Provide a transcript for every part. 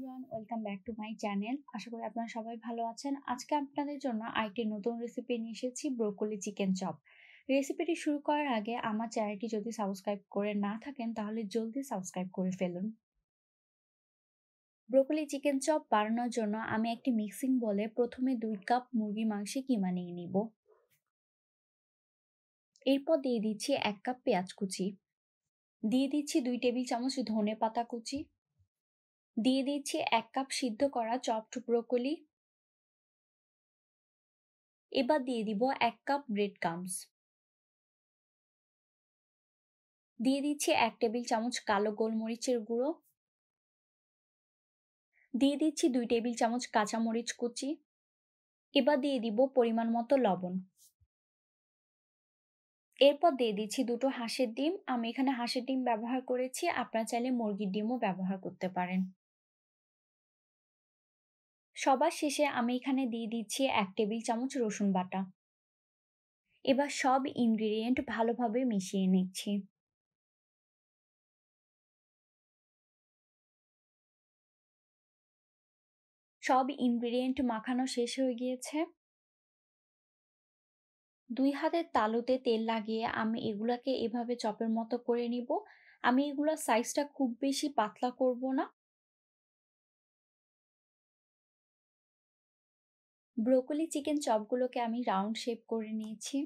Everyone, welcome back to my channel. আশা করি আপনারা সবাই ভালো আছেন। আজকে আপনাদের জন্য আরেকটি নতুন রেসিপি নিয়ে এসেছি, ব্রোকলি চিকেন চপ। রেসিপিটি শুরু করার আগে আমার চ্যানেলটি যদি সাবস্ক্রাইব করে না থাকেন তাহলে জলদি সাবস্ক্রাইব করে ফেলুন। ব্রোকলি চিকেন চপ বানানোর জন্য আমি একটি মিক্সিং বলে প্রথমে 2 কাপ মুরগির মাংসের কিমা নিয়ে নিব। এরপর দিয়ে দিচ্ছি 1 কাপ পেঁয়াজ কুচি, দিয়ে দিচ্ছি 2 টেবিল চামচ ধনে পাতা কুচি, দিয়ে দিচ্ছি 1 কাপ সিদ্ধ করা চপড ব্রোকলি। এবার দিয়ে দিব 1 কাপ ব্রেড ক্রাম্বস, দিয়ে দিচ্ছি 1 টেবিল চামচ কালো গোলমরিচের গুঁড়ো, দিয়ে দিচ্ছি 2 টেবিল চামচ কাঁচামরিচ কুচি। এবার দিয়ে দিব পরিমাণ মতো লবণ। এরপর দিয়ে দিচ্ছি 2টো হাঁসের ডিম। আমি এখানে হাঁসের ডিম ব্যবহার করেছি, আপনারা চাইলে মুরগির ডিমও ব্যবহার করতে পারেন। সবার শেষে আমি এখানে দিয়ে দিচ্ছি 1 টেবিল চামচ রসুন বাটা। এবার সব ইনগ্রেডিয়েন্ট ভালোভাবে মিশিয়ে নিচ্ছি। সব ইনগ্রেডিয়েন্ট মাখানো শেষ হয়ে গিয়েছে। 2 হাতের তালুতে তেল লাগিয়ে আমি এগুলাকে এভাবে চপের মতো করে নিব। আমি এগুলোর সাইজটা খুব বেশি পাতলা করব না। ব্রোকলি চিকেন চপগুলোকে আমি রাউন্ড শেপ করে নিয়েছি।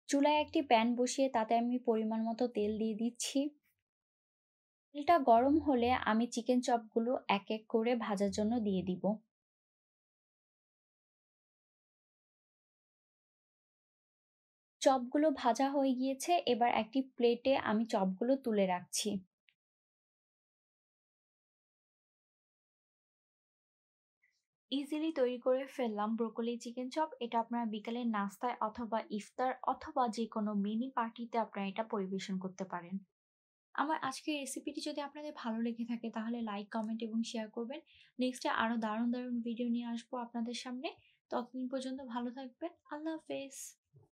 চুলায় একটি প্যান বসিয়ে তাতে আমি পরিমাণ মতো তেল দিয়ে দিচ্ছি। তেলটা গরম হলে আমি চিকেন চপগুলো এক এক করে ভাজার জন্য দিয়ে দিব। চপগুলো ভাজা হয়ে গিয়েছে, এবার একটি প্লেটে আমি চপগুলো তুলে রাখছি। ইজিলি তৈরি করে ফেললাম ব্রোকলি চিকেন চপ। এটা আপনারা বিকালের নাস্তায় অথবা ইফতার অথবা যে কোনো মিনি পার্টিতে আপনারা এটা পরিবেশন করতে পারেন। আমার আজকের রেসিপিটি যদি আপনাদের ভালো লেগে থাকে তাহলে লাইক, কমেন্ট এবং শেয়ার করবেন। নেক্সটে আরও দারুণ দারুণ ভিডিও নিয়ে আসবো আপনাদের সামনে। ততদিন পর্যন্ত ভালো থাকবেন। আল্লাহ হাফেজ।